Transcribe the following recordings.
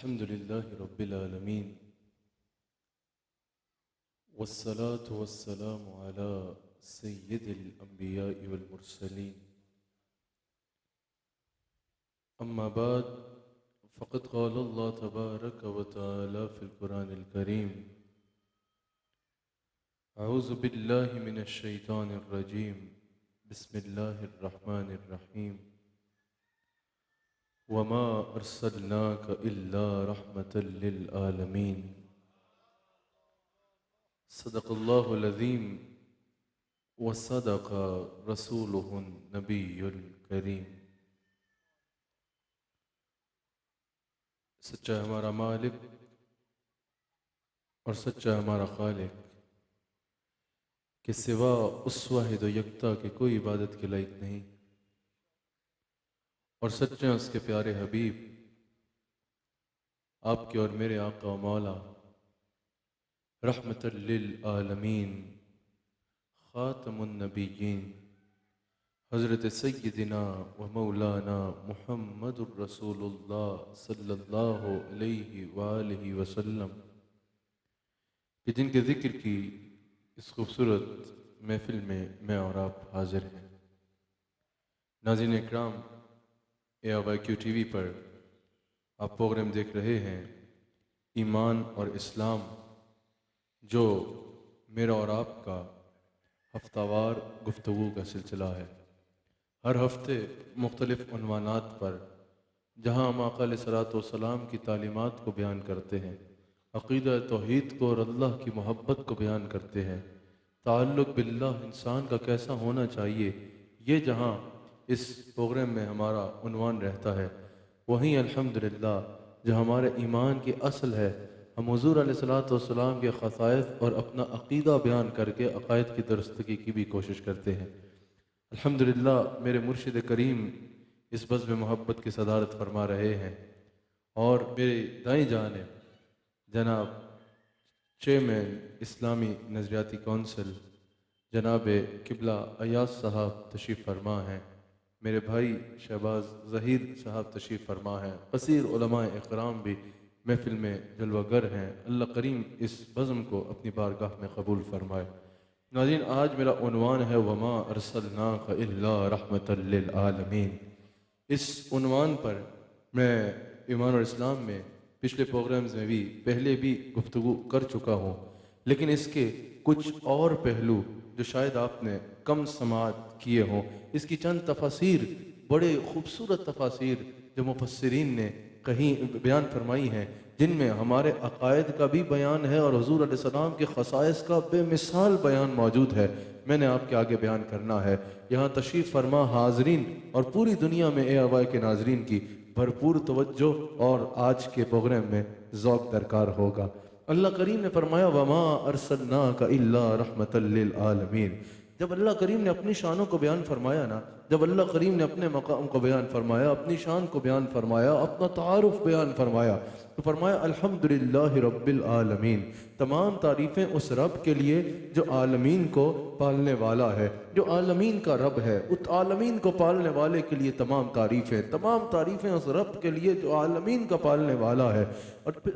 अल्हम्दुलिल्लाहि रब्बिल आलमीन वस्सलातु वस्सलामु अला सय्यिदिल अंबिया'i वल मुरसलीन अम्मा बाद फ़क़द क़ाल अल्लाह तबारक व तआला फ़िल क़ुरानिल करीम अऊज़ु बिल्लाहि मिनश शैतानिर रजीम बिस्मिल्लाहिर रहमानिर रहीम वमा अर्सलनाक इल्ला रहमतल लिल आलमीन सदक़ल्लाहुल अज़ीम व सदक़ रसूलुहुन नबियुल करीम। सच्चा हमारा मालिक और सच्चा हमारा खालिक के सिवा उस वाहिद यकता के कोई इबादत के लायक नहीं, और सच्चे उसके प्यारे हबीब आपके और मेरे आका व मौला रहमतल लिल आलमीन ख़ातमुन नबिय्यीन हज़रत सय्यदिना व मौलाना मुहम्मदुर रसूलुल्लाह सल्लल्लाहु अलैहि व आलिहि वसल्लम कि जिनके ज़िक्र की इस खूबसूरत महफ़िल में मैं और आप हाज़िर हैं। नाज़रीन इकराम, AIQ TV पर आप प्रोग्राम देख रहे हैं ईमान और इस्लाम, जो मेरा और आपका हफ्तावार गुफ्तगू का सिलसिला है। हर हफ्ते मुख्तलिफ़ उन्वानात पर जहाँ हम आका अलैहिस्सलातु वस्सलाम की तालीमात को बयान करते हैं, अक़ीदा तौहीद को और अल्लाह की मोहब्बत को बयान करते हैं, ताल्लुक़ बिल्लाह इंसान का कैसा होना चाहिए, ये जहाँ इस प्रोग्राम में हमारा उन्वान रहता है, वहीं अल्हम्दुलिल्लाह जो हमारे ईमान की असल है, हम हुज़ूर अलैहिस्सलातु वस्सलाम के ख़साइस और अपना अक़ीदा बयान करके अक़ायद की दुरुस्तगी की भी कोशिश करते हैं। अल्हम्दुलिल्लाह मेरे मुर्शिद करीम इस बज़्म मोहब्बत की सदारत फरमा रहे हैं, और मेरे दाएं जानिब जनाब चेयरमैन इस्लामी नज़रियाती कौंसिल जनाब किबला अयाज साहब तशरीफ़ फरमा हैं, मेरे भाई शहबाज ज़हीर साहब तशरीफ़ फरमा हैं, कसीर उलमाए इकराम भी महफ़िल में जलवागर हैं। अल्लाह करीम इस बज़्म को अपनी बारगाह में कबूल फरमाए। नाज़रीन, आज मेरा उन्वान है वमा अरसलनाक इल्ला रहमतल लिल आलमीन। इस उन्वान पर मैं ईमान और इस्लाम में पिछले प्रोग्राम्स में भी पहले भी गुफ्तगू कर चुका हूँ, लेकिन इसके कुछ और पहलू जो शायद आपने कम समाअत किए हों, इसकी चंद तफासीर, बड़े खूबसूरत तफासीर जो मुफस्सिरीन ने कहीं बयान फरमाई हैं, जिनमें हमारे अक़ायद का भी बयान है और हुज़ूर अलैहिस्सलाम के ख़साइस का बेमिसाल बयान मौजूद है, मैंने आपके आगे बयान करना है। यहाँ तशरीफ़ फरमा हाज़रीन और पूरी दुनिया में AIY के नाज़रीन की भरपूर तवज्जो और आज के प्रोग्राम में ज़ौक़ दरकार होगा। अल्लाह करीम ने फरमाया वमा अरसलनाका इल्ला रहमतल लिल आलमीन। जब अल्लाह करीम ने अपनी शानों को बयान फरमाया ना, जब अल्लाह करीम ने अपने मकाम को बयान फरमाया, अपनी शान को बयान फरमाया, अपना तारुफ बयान फरमाया, तो फरमाया अल्हम्दुलिल्लाहि रब्बिल आलमीन। तमाम तारीफ़ें उस रब के लिए जो आलमीन को पालने वाला है, जो आलमीन का रब है, उस आलमीन को पालने वाले के लिए तमाम तारीफ़ें उस रब के लिए जो आलमीन का पालने वाला है। और फिर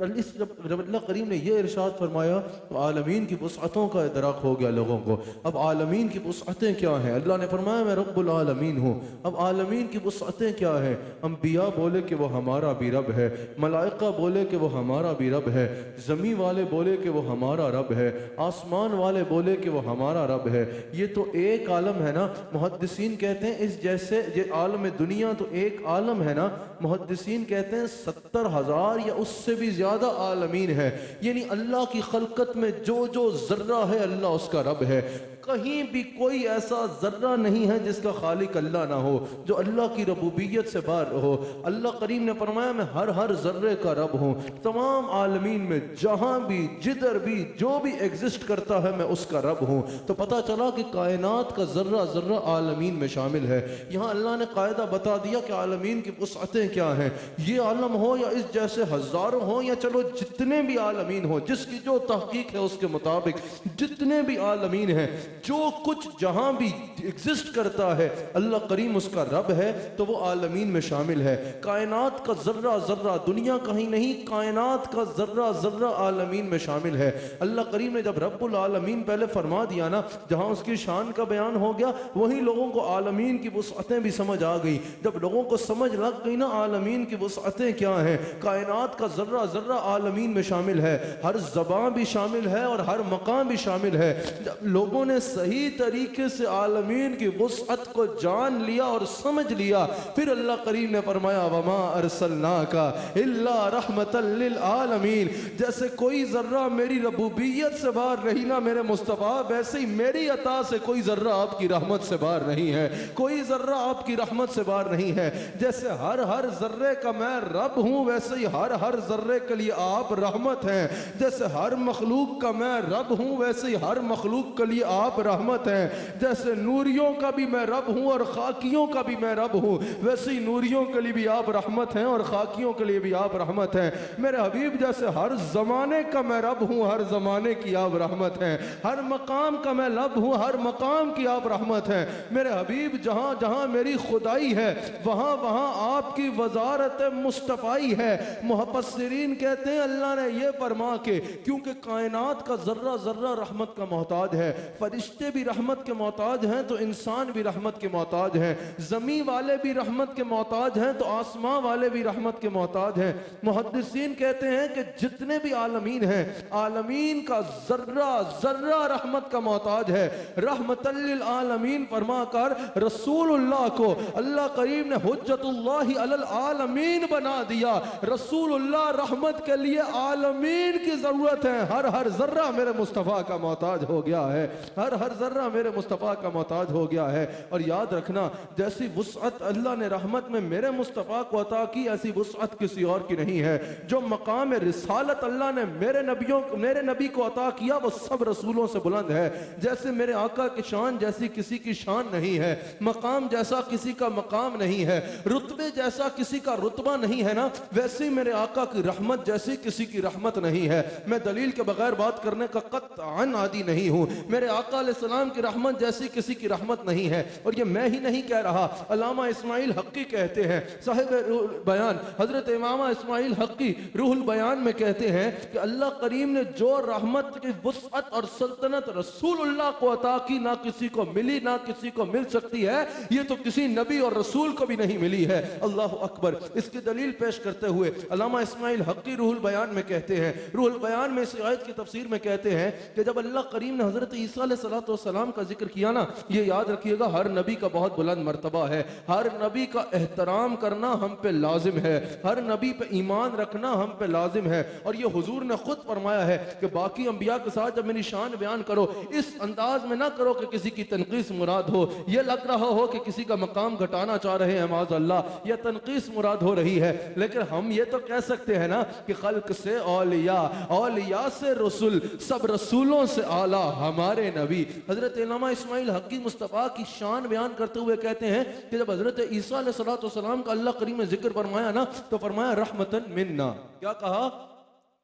जब अल्लाह करीम ने यह इरशाद फरमाया तो आलमीन की वुसअतों का इदराक हो गया लोगों को। अब आलमीन की वुसअतें क्या हैं? अल्लाह ने फरमाया मैं रब्बुल आलमीन हूँ। अब आलमीन की वुसअतें क्या हैं? अंबिया बोले कि वो हमारा भी रब है, मलाइका बोले कि वो हमारा भी रब है, ज़मीन वाले बोले कि वो हमारा रब है, आसमान वाले बोले कि वो हमारा रब है। ये तो एक आलम है ना। मुहद्दिसीन कहते हैं इस जैसे ये आलम दुनिया तो एक आलम है ना, मुहद्दिसीन कहते हैं 70,000 या उससे भी ज्यादा आलमीन है। यानी अल्लाह की खलकत में जो जो जर्रा है अल्लाह उसका रब है। कहीं भी कोई ऐसा जर्रा नहीं है जिसका खालिक अल्लाह ना हो, जो अल्लाह की रबूबियत से बाहर हो। अल्लाह करीम ने फरमाया मैं हर जर्रे का रब हूँ। तमाम आलमीन में जहां भी जिधर भी जो भी एग्जिस्ट करता है मैं उसका रब हूँ। तो पता चला कि कायनात का जर्रा जर्रा आलमीन में शामिल है। यहाँ अल्लाह ने कायदा बता दिया कि आलमीन की वुसअतें क्या हैं। ये आलम हो या इस जैसे हजारों हो या चलो जितने भी आलमीन हो, जिसकी जो तहकीक है उसके मुताबिक जितने भी आलमीन हैं, जो कुछ जहां भी एग्जिस्ट करता है अल्लाह करीम उसका रब है तो वो आलमीन में शामिल है। कायनात का जर्रा जर्रा, दुनिया कहीं नहीं, कायनात का जर्रा जर्रा आलमीन में शामिल है। अल्लाह करीम ने जब रब्बुल आलमीन पहले फरमा दिया ना, जहां उसकी शान का बयान हो गया, वहीं लोगों को आलमीन की वुसअतें भी समझ आ गई। जब लोगों को समझ लग गई ना आलमीन की वुसअतें क्या हैं, कायनात का जर्रा जर्रा आलमीन में शामिल है, हर ज़बान भी शामिल है और हर मकाम भी शामिल है। जब लोगों ने सही तरीके से आलमीन की वुसअत को जान लिया और समझ लिया, फिर अल्लाह करीम ने फरमाया वमा अरसलनाका इल्ला रहमतल लिल आलमीन। जैसे कोई जर्रा मेरी रबूबियत से बाहर रही ना मेरे मुस्तफ़ा, वैसे ही मेरी अता से कोई जर्रा आपकी रहमत से बाहर नहीं है, कोई जर्रा आपकी रहमत से बाहर नहीं है। जैसे हर हर जर्रे का मैं रब हूं, वैसे ही हर हर जर्रे के लिए आप रहमत हैं। जैसे हर मखलूक का मैं रब हूं, वैसे ही हर मखलूक के लिए आप रहमत हैं। जैसे नूरियों का भी मैं रब हूं और खाकियों का भी मैं रब हूं, वैसे ही नूरियों के लिए भी आप रहमत हैं और खाकियों के लिए भी आप रहमत हैं। मेरे हबीब जैसे हर जमाने का मैं रब हूं, हर जमाने की आप रहमत हैं। हर मकाम का मैं रब हूं, हर मकाम की आप रहमत हैं। मेरे हबीब जहां जहां मेरी खुदाई है, वहां वहां आपकी वजारत मुस्तफ़ाई है। मुहफ़्फ़िरीन कहते हैं अल्लाह ने यह फरमा के, क्योंकि कायनात का जर्रा जर्रा रहमत का मोहताज है, फरिश्ते भी रहमत के मोहताज हैं तो इंसान भी रहमत के मोहताज हैं, ज़मीन वाले भी रहमत के मोहताज हैं तो आसमां वाले भी रहमत के मोहताज हैं। मुहद्दिसीन कहते हैं कि जितने भी आलमीन हैं, आलमीन का जर्रा जर्रा रहमत का मोहताज है। रहमतल लिल आलमीन फरमा कर रसूलुल्लाह को अल्लाह करीम ने हुज्जतुल्लाहि अलल आलमीन बना दिया। रसूलुल्लाह रहमत के लिए आलमीन की जरूरत है। हर हर जर्रा मेरे मुस्तफ़ा का मोहताज हो गया है, हर हर जर्रा मेरे मुस्तफ़ा का मोहताज हो गया है। और याद रखना, जैसी वुसअत अल्लाह ने रहमत में मेरे मुस्तफ़ा को अता की, ऐसी वुसअत किसी और की नहीं है। जो मकाम रिसालत अल्लाह ने मेरे नबी को अता किया, वो सब रसूलों से बुलंद है। जैसे मेरे आका की शान जैसी किसी की शान नहीं है, मकाम जैसा किसी का मकाम नहीं है, रुतबे जैसा किसी का रुतबा नहीं है ना, वैसे ही मेरे आका की रहमत जैसी किसी की रहमत नहीं है। मैं दलील के बगैर बात करने का कत्अन आदी नहीं हूँ। मेरे आका अलैहिस्सलाम की रहमत जैसी किसी की रहमत नहीं है। और ये मैं ही नहीं कह रहा, अल्लामा इस्माइल हक्की कहते हैं, साहिब रूहुल बयान हजरत इमामा इस्माइल हक्की रूहुल बयान में कहते हैं कि अल्लाह करीम ने जो रहमत की वुसअत और सल्तनत रसूलुल्लाह को अता की, ना किसी को मिली ना किसी को मिल सकती है। ये तो किसी नबी और रसूल को भी नहीं मिली है। अल्लाह अकबर। इसकी दलील पेश करते हुए अल्लामा इस्माइल हक्की रूहुल बयान में कहते हैं, रूहुल बयान में इस आयत की तफसीर में कहते हैं कि जब अल्लाह करीम ने हजरत ईसा अलैहिस्सलाम का जिक्र किया ना, ये याद रखिएगा हर नबी का बहुत बुलंद मर्तबा है, हर नबी का एहतराम करना हम पे लाजिम है, हर नबी पे ईमान रखना हम पे लाजिम है। और ये हुजूर ने खुद फरमाया है कि बाकी अंबिया के साथ जब मेरी शान बयान करो, इस अंदाज में ना करो कि किसी की तनकीस मुराद हो, यह लग रहा हो कि किसी का मकाम घटाना चाह रहे हैं, माज़अल्लाह, यह तनकीस मुराद हो रही है। लेकिन हम ये तो कह सकते हैं ना कि खल्क से औलिया, औलिया से रसूल, सब रसूलों से आला हमारे नबी। हजरत इमाम इस्माइल हक्की मुस्तफ़ा की शान बयान करते हुए कहते हैं कि जब हजरत ईसा अलैहिस्सलाम का अल्लाह करीम ने जिक्र फरमाया ना, तो फरमाया रहमतन मिन्ना। क्या कहा?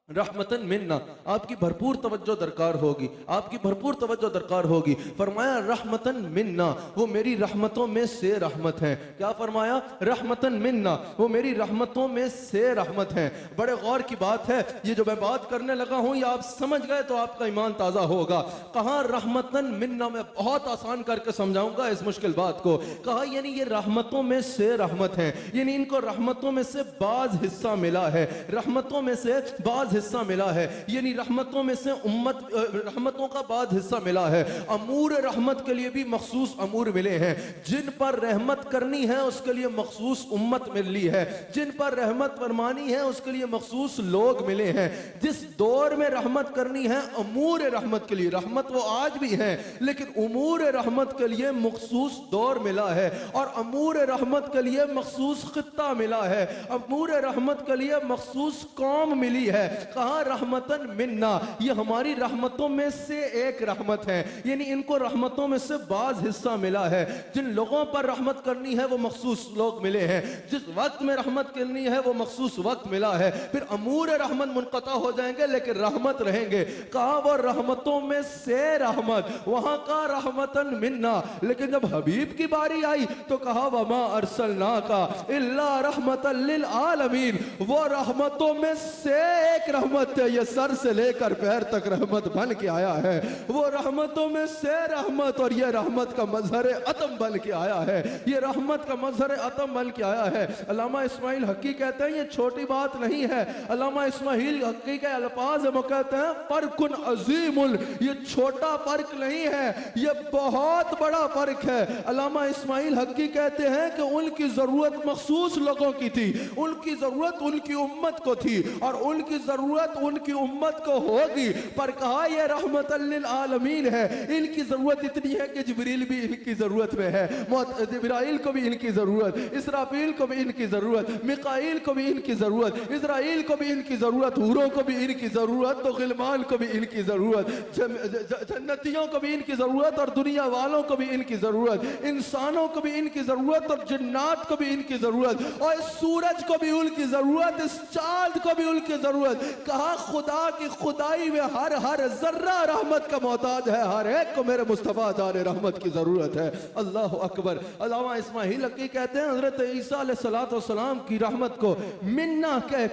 रहमतन मिन्ना। आपकी भरपूर तवज्जो दरकार होगी, आपकी भरपूर तवज्जो दरकार होगी। फरमाया रहमतन मिन्ना, वो मेरी रहमतों में से रहमत है। क्या फरमाया? रहमतन मिन्ना, वो मेरी रहमतों में से रहमत है। बड़े गौर की बात है, ये जो मैं बात करने लगा हूं, ये आप समझ गए तो आपका ईमान ताजा होगा। कहा रहमतन मिन्ना, मैं बहुत आसान करके समझाऊंगा इस मुश्किल बात को। कहा यानी ये रहमतों में से रहमत है, यानी इनको रहमतों में से बाज हिस्सा मिला है, रहमतों में से बाज हिस्सा मिला है, यानी रहमतों में से रहमतों का बाद हिस्सा मिला है। अमूर रहमत के लिए भी मखसूस अमूर मिले हैं, जिन पर रहमत करनी है उसके लिए मखसूस उम्मत मिली है, जिन पर रहमत फरमानी है उसके लिए मखसूस लोग मिले हैं। जिस दौर में रहमत करनी है अमूर रहमत के लिए, रहमत वो आज भी है लेकिन उमूर रहमत के लिए मखसूस दौर मिला है, और अमूर रहमत के लिए मखसूस खित्ता मिला है, अमूर रहमत के लिए मखसूस कौम मिली है। कहा रहमतन मिन्ना, ये हमारी रहमतों में से एक रहमत है, यानी इनको रहमतों में से बाज हिस्सा मिला है। जिन लोगों पर रहमत करनी है वो मखसूस लोग मिले हैं, जिस वक्त में रहमत करनी है वो मखसूस वक्त मिला है। फिर अमूर रहमत मुनक़ता हो जाएंगे लेकिन रहमत रहेंगे। कहा वो रहमतों में से रहमत, वहां का रहमतन मिन्ना। लेकिन जब हबीब की बारी आई तो कहा वमा अरसलनाका इल्ला रहमतल लिल आलमीन, वो रहमतों में से एक रहमत है, ये सर से लेकर पैर तक रहमत बन के आया है। वो रहमतों में से रहमत, और ये रहमत का मजहर अतम बन के आया है, ये रहमत का मजहर अतम बन के आया है। अल्लामा इस्माइल हक्की कहते हैं ये छोटी बात नहीं है। अल्लामा इस्माइल हक्की के अल्फाज वो कहते हैं फर्कुन अजीमुल, ये छोटा फर्क नहीं है, ये बहुत बड़ा फर्क है। अल्लामा इस्माइल हक्की कहते हैं कि उनकी जरूरत मखसूस लोगों की थी, उनकी जरूरत उनकी उम्मत को थी, और उनकी जरूरत उनकी उम्मत को होगी। पर कहा यह रहमतल लिल आलमीन है, इनकी जरूरत इतनी है कि जिब्रील भी इनकी जरूरत में है, जिब्राइल को भी इनकी जरूरत, इसराफील को भी इनकी जरूरत, मिकाईल को भी इनकी जरूरत, इजराइल को भी इनकी जरूरत, हूरों को भी इनकी जरूरत, तो गिलमान को भी इनकी जरूरत, जन्नतियों को भी इनकी जरूरत, और दुनिया वालों को भी इनकी जरूरत, इंसानों को भी इनकी जरूरत, और जिन्नात को भी इनकी जरूरत, और इस सूरज को भी उनकी जरूरत, इस चांद को भी उनकी जरूरत। कहा खुदा की खुदाई में हर हर जर्रा रहमत का मोहताज है, हर एक को मेरे मुस्तफा जाने रहमत की जरूरत है। अल्लाह अकबर। अल्लामा इस्माइल हक्की कहते हैं हजरत ईसा अलैहिस्सलाम की रहमत को मिन्ना कह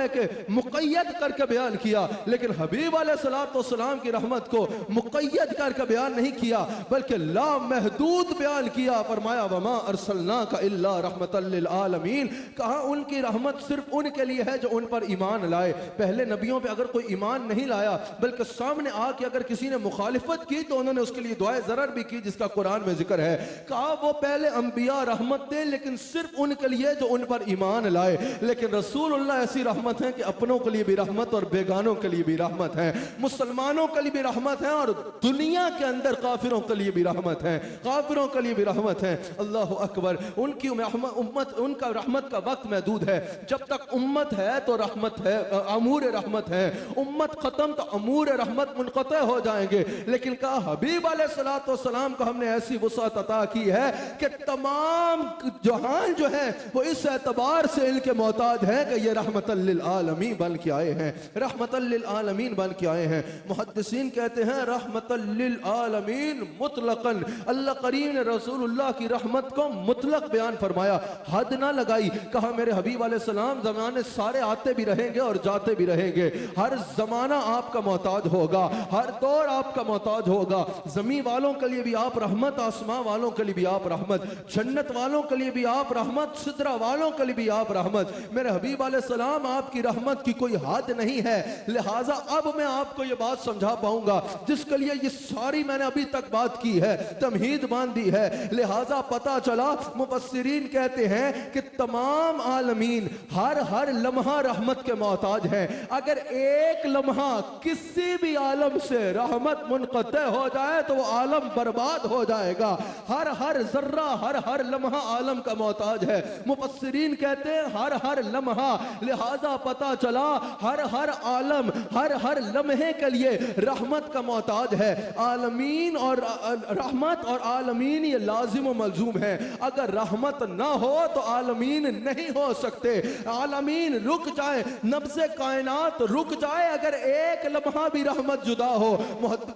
के मुक़य्यद करके बयान किया, लेकिन हबीब अलैहिस्सलाम की रहमत को मुक़य्यद करके बयान नहीं किया बल्कि ला महदूद बयान किया। फरमाया वमा अरसलनाका इल्ला रहमतल लिल आलमीन, कहा उनकी रहमत सिर्फ उनके लिए है जो उन पर ईमान लाए। पहले नबियों पे अगर कोई ईमान नहीं लाया बल्कि सामने आके अगर किसी ने मुखालिफत की तो उन्होंने उसके लिए दुआए ज़रर भी की, जिसका कुरान में जिक्र है। कहा वो पहले अंबिया रहमत थे लेकिन सिर्फ उनके लिए जो उन पर ईमान लाए, लेकिन रसूलुल्लाह ऐसी रहमत है कि अपनों के लिए भी रहमत और बेगानों के लिए भी रहमत है, मुसलमानों के लिए भी रहमत है और दुनिया के अंदर काफिरों के लिए भी रहमत है, काफिरों के लिए भी रहमत है। अल्लाह अकबर। उनकी उम्मत, उनका रहमत का वक्त महदूद है। जब तक उम्मत है तो रहमत है, अमूर रहमत है, उम्मत खत्म तो अमूर रहमत मुनक़ता हो जाएंगे। लेकिन कहा हबीब अलैहिस्सलाम को हमने ऐसी वसात अता की है कि तमाम जहान जो है वो इस एतबार से इनके मोहताज है कि ये रहमतल लिल आलमीन बन के आए हैं, रहमतल लिल आलमीन बन के आए हैं। मुहद्दिसीन कहते हैं रहमतल लिल आलमीन मुतलकन, अल्लाह करीम ने रसूलुल्लाह की रहमत को मुतलक बयान फरमाया, हद ना लगाई। कहा मेरे हबीब अलैहिस्सलाम ज़माने सारे आते भी रहेंगे और जाते भी रहेंगे, हर जमाना आपका मोहताज होगा, हर दौर आपका मोहताज होगा। जमीन वालों के लिए भी आप रहमत, आसमां वालों के लिए भी आप रहमत, जन्नत वालों के लिए भी आप रहमत, सिदरा वालों के लिए भी आप रहमत। मेरे हबीब अलैहिस्सलाम आपकी रहमत की कोई हद नहीं है। लिहाजा अब मैं आपको ये बात समझा पाऊंगा जिसके लिए ये सारी मैंने अभी तक बात की है, तमहीद बांधी है। लिहाजा पता चला मुफस्सिरीन कहते हैं कि तमाम आलमीन हर हर लम्हा रहमत के मोहताज हैं। अगर एक लम्हा किसी भी आलम से रहमत मुनक़ता हो जाए तो वो आलम बर्बाद हो जाएगा। हर हर जर्रा, हर हर लम्हा आलम का मोहताज है। मुफस्सिरीन कहते हैं हर हर लम्हा, लिहाजा पता चला हर हर आलम हर हर लम्हे के लिए रहमत का मोहताज है। आलमीन और रहमत और आलमीन ये लाजिम व मलजूम है। अगर रहमत ना हो तो आलमीन नहीं हो सकते। आलमीन रुक जाए, नब्ज़े कायनात रुक जाए अगर एक लम्हा भी रहमत जुदा हो।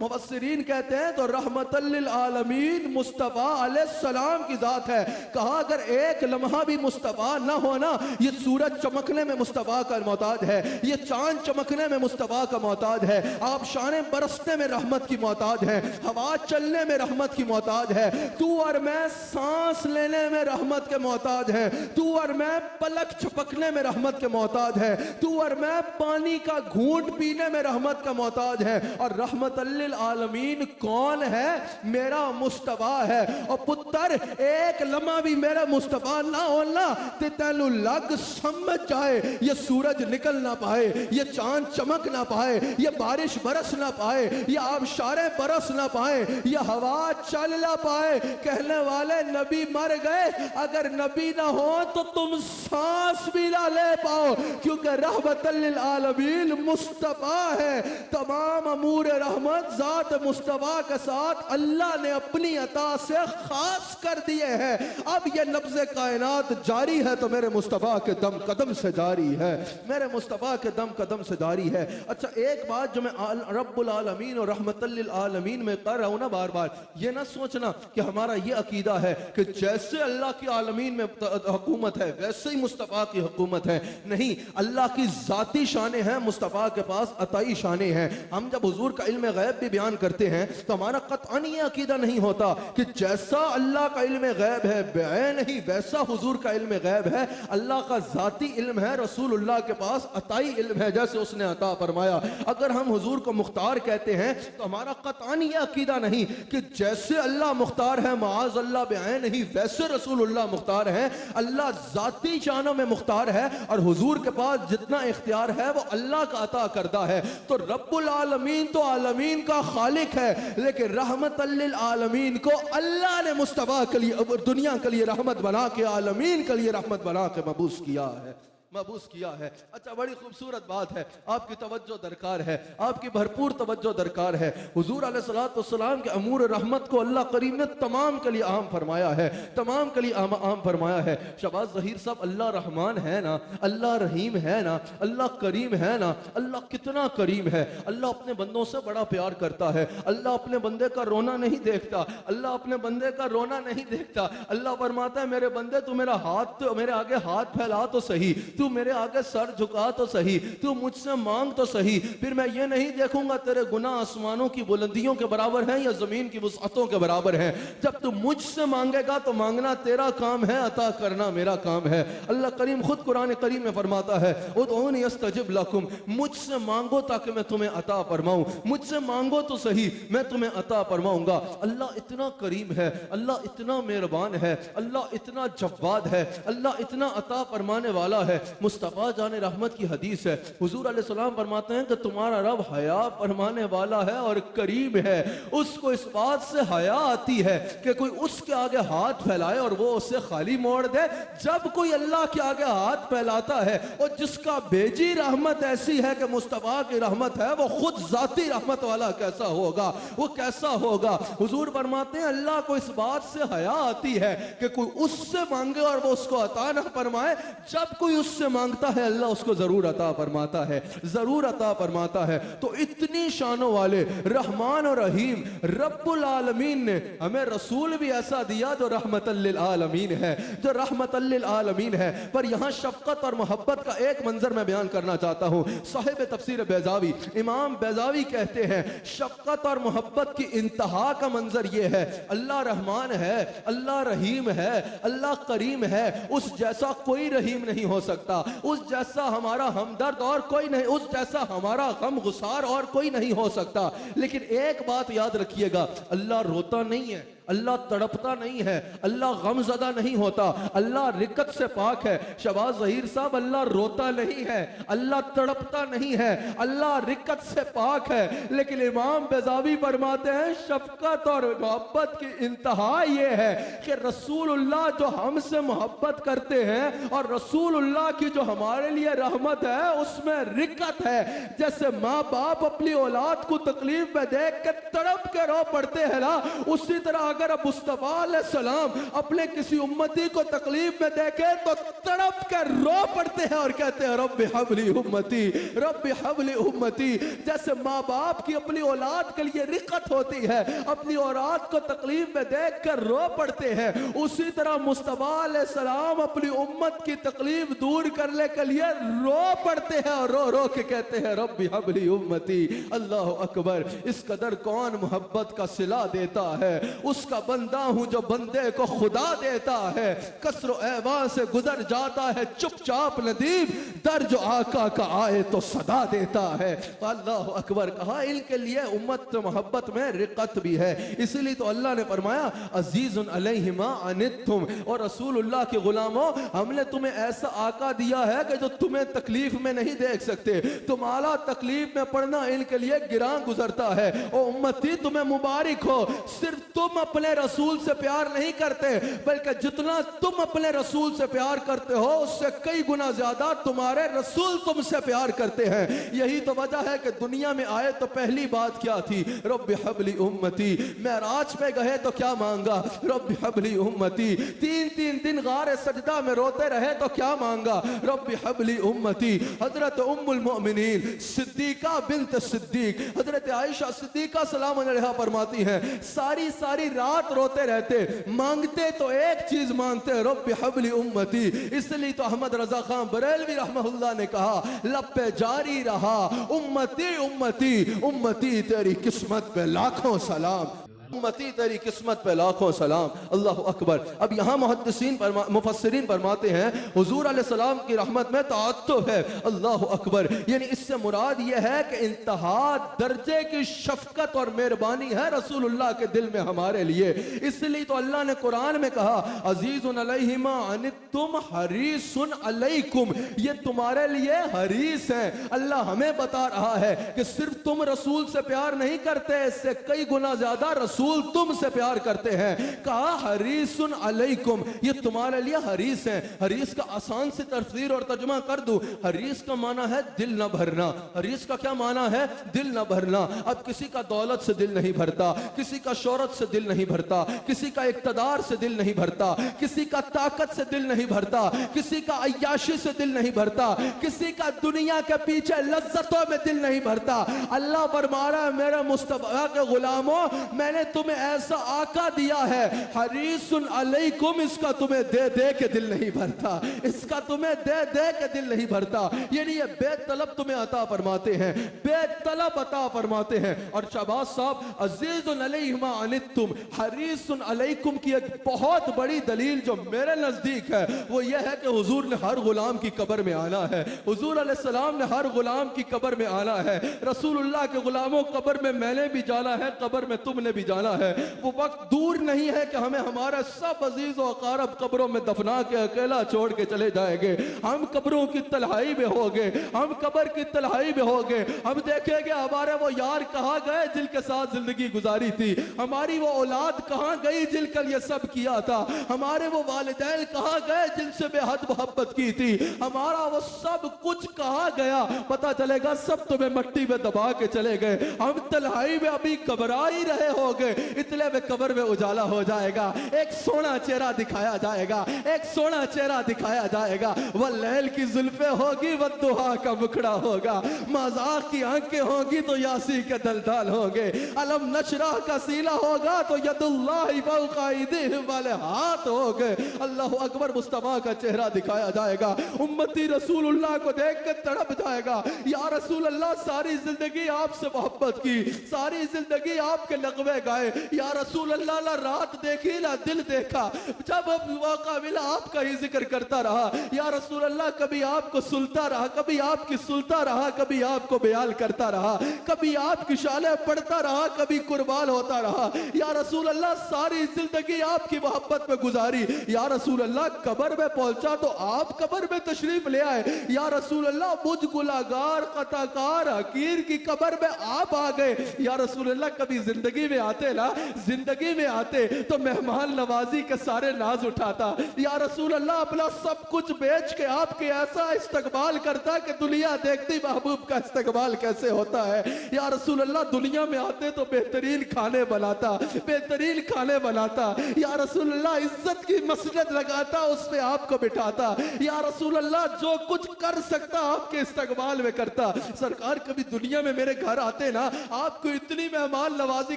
मुफस्सिरीन कहते हैं तो रहमतल लिल आलमीन मुस्तफ़ा अलैहिस्सलाम की जात है। कहा अगर एक लम्हा भी मुस्तफ़ा ना हो ना, ये सूरज चमकने में मुस्तफ़ा का मोहताज है, ये चांद चमकने में मुस्तफ़ा का मोहताज है, आबशारें बरसने में रहमत की मोहताज है, हवा चलने में रहमत की मोहताज है, तू और मैं सांस लेने में रहमत के मोहताज है, तू और मैं पलक झपकने में रहमत के मोहताज है, तू और मैं पानी का घूंट पीने में रहमत का मोहताज है। और रहमतल लिल आलमीन कौन है? मेरा मुस्तफ़ा है। और पुत्र एक लम्हा भी मेरा मुस्तफ़ा ना होना ते तेनू लग समझ जाए, ये सूरज निकल ना पाए, ये चांद चमक ना पाए, ये बारिश बरस ना पाए, ये आबशारें बरस ना पाए, ये हवा चल ना पाए। कहने वाले नबी मर गए, अगर नबी ना हो तो तुम सांस भी ना ले पाओ, क्योंकि रहमतल लिल आलमीन मुस्तफ़ा है। तमाम अमूर रहमत ज़ात मुस्तफ़ा के साथ अल्लाह ने अपनी अता से खास कर दिए हैं। अब ये नब्ज़े कायनात जारी है तो मेरे मुस्तफ़ा के दम कदम से जारी है, मेरे मुस्तफ़ा के दम कदम से जारी है। अच्छा, एक बात जो मैं रब्बुल आलमीन और रहमतल लिल आलमीन में कर रहा हूँ ना, बार बार ये ना सोचना कि हमारा ये अकीदा है कि जैसे अल्लाह की आलमीन में हुकूमत है वैसे ही मुस्तफ़ा की हुकूमत है। नहीं, अल्लाह की ज़ाती शाने हैं, मुस्तफ़ा के पास अताई शाने हैं। हम जब हुजूर का इल्म गैब भी बयान करते हैं तो हमारा कतअन ये अकीदा नहीं होता कि जैसा अल्लाह का इल्म गैब है बेऐन ही वैसा हुजूर का इल्म गैब है। अल्लाह का ज़ाती इल्म है, रसूलुल्लाह के पास अताई इल्म है जैसे उसने अता फरमाया। अगर हम हुजूर को मुख्तार कहते हैं तो हमारा कतअन ये अकीदा नहीं कि जैसे अल्लाह मुख्तार है माज़ अल्लाह बेऐन ही वैसे रसूलुल्लाह मुख्तार है। अल्लाह ज़ाती शानों में मुख्तार है और हुजूर के पास जितना इख्तियार है वो अल्लाह का अता करता है। तो रब्बुल आलमीन तो आलमीन का खालिक है, लेकिन रहमतल लिल आलमीन को अल्लाह ने मुस्तफ़ा के लिए, दुनिया के लिए रहमत बना के, आलमीन के लिए रहमत बना के मबूस किया है, मबूस किया है। अच्छा, बड़ी खूबसूरत बात है, आपकी तवज्जो दरकार है, आपकी भरपूर तवज्जो दरकार है। हुजूर अलैहिस्सलातु वस्सलाम के अमूर रहमत को अल्लाह करीम ने तमाम के लिए आम फरमाया है, तमाम के लिए आम फरमाया है। शहबाज ज़हीर साहब, अल्लाह रहमान है ना, अल्लाह रहीम है ना, अल्लाह करीम है ना, अल्लाह कितना करीम है। अल्लाह अपने बंदों से बड़ा प्यार करता है। अल्लाह अपने बंदे का रोना नहीं देखता, अल्लाह अपने बंदे का रोना नहीं देखता। अल्लाह फरमाता है, मेरे बंदे तू मेरा हाथ, मेरे आगे हाथ फैला तो सही, तू मेरे आगे सर झुका तो सही, तू मुझसे मांग तो सही, फिर मैं ये नहीं देखूंगा तेरे गुनाह आसमानों की बुलंदियों के बराबर हैं या जमीन की वसअतों के बराबर हैं। जब तू मुझसे मांगेगा तो मांगना तेरा काम है, अता करना मेरा काम है। अल्लाह करीम खुद कुरान करीम में फरमाता है, उदऊनी अस्तजिब लकुम, मुझसे मांगो ताकि मैं तुम्हें अता फरमाऊं, मुझसे मांगो तो सही मैं तुम्हें अता फरमाऊंगा। अल्लाह इतना करीम है, अल्लाह इतना मेहरबान है, अल्लाह इतना जव्वाद है, अल्लाह इतना अता फरमाने वाला है। मुस्तफ़ा जाने रहमत की हदीस है, हुजूर अलैहिस्सलाम फरमाते हैं कि तुम्हारा रब हया फरमाने वाला है और करीम है। उसको इस बात से हया आती है कि कोई उसके आगे हाथ फैलाए और वो उसे खाली मोड़ दे। जब कोई अल्लाह के आगे हाथ फैलाता है और जिसका भेजी रहमत ऐसी है कि मुस्तफ़ा की रहमत है, वो खुद जाती रहमत वाला कैसा होगा, वो कैसा होगा। हुजूर फरमाते हैं अल्लाह को इस बात से हया आती है कि कोई उससे मांगे और वो उसको अता न फरमाए। जब कोई उससे मांगता है अल्लाह उसको जरूर अता फरमाता है, जरूर अता फरमाता है। तो इतनी शानों वाले रहमान और रहीम रब्बुल आलमीन ने हमें रसूल भी ऐसा दिया जो रहमतल लिल आलमीन है, जो रहमतल लिल आलमीन है। पर यहां शफकत और मोहब्बत का एक मंजर मैं बयान करना चाहता हूं। साहिब तफसीर बैजावी इमाम बैजावी कहते हैं शफकत और मोहब्बत की इंतहा का मंजर यह है, अल्लाह रहमान है, अल्लाह रहीम है, अल्लाह करीम है, उस जैसा कोई रहीम नहीं हो सकता, उस जैसा हमारा हमदर्द और कोई नहीं, उस जैसा हमारा गम गुसार और कोई नहीं हो सकता। लेकिन एक बात याद रखिएगा, अल्लाह रोता नहीं है, अल्लाह तड़पता नहीं है, अल्लाह गमज़दा नहीं होता, अल्लाह रिकत से पाक है। शहबाज ज़हीर साहब, अल्लाह रोता नहीं है, अल्लाह तड़पता नहीं है, अल्लाह रिकत से पाक है। लेकिन इमाम बैज़ावी फरमाते हैं शफकत और मोहब्बत की इंतहा ये है कि रसूलुल्लाह जो हमसे मोहब्बत करते हैं और रसूलुल्लाह की जो हमारे लिए रहमत है उसमें रिकत है। जैसे माँ बाप अपनी औलाद को तकलीफ में देख के तड़प के रो पड़ते हैं ना, उसी तरह अगर मुस्तफा अलैहिस्सलाम अपने किसी उम्मती को तकलीफ में देखे तो तड़प के रो पड़ते हैं और कहते हैं रब्बि हबली उम्मती, रब्बि हबली उम्मती। जैसे माँ बाप की अपनी औलाद के लिए रिकत होती है, अपनी औलाद को तकलीफ में देख कर रो पड़ते हैं, उसी तरह मुस्तफा अलैहिस्सलाम अपनी उम्मत की तकलीफ दूर करने के लिए रो पड़ते हैं और रो रो के कहते हैं रब्बि हबली उम्मती। अल्लाह अकबर, इस कदर कौन मोहब्बत का सिला देता है, उसका बंदा हूं जो बंदे को खुदा देता है। कसरो ऐवान से गुजर जाता है चुपचाप नदीम, दर जो आका का आए तो सदा देता है। अल्लाह अकबर, कहा इनके लिए उम्मत मोहब्बत में रिकत भी है। इसलिए तो अल्लाह ने फरमाया अजीजुन अलैहि मा अनित्तुम, और रसूलुल्लाह के गुलामों हमने तुम्हें ऐसा आका दिया है कि जो तुम्हें तकलीफ में नहीं देख सकते, तुम्हारा तकलीफ में पड़ना इनके लिए गिरां गुजरता है। ओ उम्मती तुम्हें मुबारक हो, सिर्फ तुम अपने रसूल से प्यार नहीं करते, बल्कि जितना तुम अपने रसूल से प्यार करते हो उससे कई गुना ज्यादा तुम्हारे रसूल तुमसे प्यार करते हैं। यही तो वजह है कि दुनिया में आए तो पहली बात क्या थी, रब्बि हबली उम्मती। मेराज पे गए तो क्या मांगा, रब्बि हबली उम्मती। तीन तीन दिन गारे सजदा में रोते रहे तो क्या मांगा, रब्बि हबली उम्मती। हजरत उम्मुल मोमिनीन सिद्दीका बिन्त सिद्दीक हजरत आयशा सिद्दीका सलाम अलैहा फरमाती हैं, सारी सारी रात रोते रहते, मांगते तो एक चीज मांगते, रब्बि हबली उम्मती। इसलिए तो अहमद रजा खान बरेलवी रहमहुल्लाह ने कहा, लब पे जारी रहा उम्मती उम्मती, उम्मती तेरी किस्मत पे लाखों सलाम, उम्मती तेरी किस्मत पे लाखों सलाम। अल्लाह अकबर। अब यहाँ मुहद्दिसीन मुफस्सिरीन फरमाते हैं, हुजूर अलैहिस्सलाम की रहमत में तअत्तुफ है। अल्लाह अकबर। यानी इससे मुराद ये है कि इंतहा दर्जे की शफकत और मेहरबानी है रसूलुल्लाह के दिल में हमारे लिए। इसलिए तो अल्लाह ने कुरान में कहा, अजीजुन अलैहि मा अनित्तुम हरीसुन अलैकुम, ये तुम्हारे लिए हरीस है। अल्लाह हमें बता रहा है कि सिर्फ तुम रसूल से प्यार नहीं करते, इससे कई गुना ज्यादा रसूल तुमसे प्यार करते हैं। कहा हरीसुन अलैकुम, ये तुम्हारे लिए हरीस है। हरीस का आसान से तफसीर और तर्जुमा कर दूं, हरीस का माना है दिल न भरना। हरीस का क्या माना है, दिल न भरना। अब किसी का दौलत से दिल नहीं भरता, किसी का शोहरत से दिल नहीं भरता, किसी का इक्तदार से दिल नहीं भरता, किसी का ताकत से दिल नहीं भरता, किसी का अय्याशी से दिल नहीं भरता, किसी का दुनिया के पीछे लज्जतों में दिल नहीं भरता। अल्लाह फरमा रहा है, मेरे मुस्तफा के गुलामों, मैंने तुम्हें ऐसा आका दिया है, हरीसुन अलैकुम, इसका तुम्हें दे दे के दिल नहीं भरता, इसका तुम्हें दे दे के दिल नहीं भरता। यानी ये बेतलब तुम्हें अता फरमाते हैं, बेतलब अता फरमाते हैं। और शहबाज साहब, अजीजुन अलैहि मा अनित्तुम हरीसुन अलैकुम की एक बहुत बड़ी दलील जो मेरे नजदीक है वो ये है कि हुजूर ने हर गुलाम की कब्र में आना है। हुजूर अलैहिस्सलाम ने हर गुलाम की कब्र में आना है। रसूलुल्लाह के गुलामों, कब्र में मैंने भी जाना है, कब्र में तुमने भी जाना है। वो वक्त दूर नहीं है कि हमें हमारा सब अजीज और अकारब कब्रों में दफना के अकेला छोड़ के चले जाएंगे। हम कब्रों की तलहाई में होंगे, हम कब्र की तलहाई में होंगे। हम देखेंगे हमारे वो यार कहाँ गए जिनके साथ जिंदगी गुजारी थी, हमारी वो औलाद कहाँ गई जिनका ये सब किया था, हमारे वो वालिदैन कहाँ गए जिनसे बेहद मोहब्बत की थी, हमारा वो सब कुछ कहाँ गया। पता चलेगा सब तुम्हें मिट्टी में दबा के चले गए। हम तलहाई में अभी घबरा ही रहे होंगे, इतने में कब्र में उजाला हो जाएगा, एक सोना चेहरा दिखाया जाएगा, एक सोना चेहरा दिखाया जाएगा। वह लैल की जुल्फे होगी, वह दुहा का मुखड़ा होगा, मजाक की आंखें होंगी तो यासी के दलदल होंगे, अलम नशराह का सीना होगा तो यदुल्लाहि फौका अयदीहिम वाले हाथ होंगे। अल्लाह अकबर। मुस्तफा का चेहरा दिखाया जाएगा, उम्मती रसूलुल्लाह को देख के तड़प जाएगा, या रसूल अल्लाह सारी जिंदगी आपसे मोहब्बत की, सारी जिंदगी आपके लगवे गाए, या रसूल अल्लाह ना रात देखी ना दिल देखा, जब मौका मिला आपका ही जिक्र करता रहा, या रसूल अल्लाह कभी आपको सुनता रहा, कभी आपकी सुनता रहा, कभी आपको बयान करता रहा, कभी आपकी शाले पढ़ता रहा, कभी कुर्बान होता रहा। या रसूल अल्लाह सारी जिंदगी आपकी मोहब्बत में गुजारी। या रसूल अल्लाह कब्र में पहुंचा तो आप कब्र में तशरीफ ले आए। या रसूल अल्लाह मुझ गुलागार कताकार हकीर की कब्र में आप आ गए। या रसूल अल्लाह कभी जिंदगी में आते ना, जिंदगी में आते तो मेहमान नवाजी के सारे नाज उठाता। या रसूल अल्लाह अपना सब कुछ बेच के आपके ऐसा इस्तकबाल करता कि दुनिया देखती महबूब का इस्तकबाल कैसे होता है। या रसूल अल्लाह दुनिया में आते तो बेहतरीन खाने बनाता, बेहतरीन खाने बनाता। या रसूल अल्लाह इज्जत की मसनद लगाता, उस पे आपको बिठाता। या रसूल अल्लाह जो कुछ कर सकता आपके इस्तकबाल में करता। सरकार कभी दुनिया में मेरे घर आते ना, आपको इतनी मेहमान नवाजी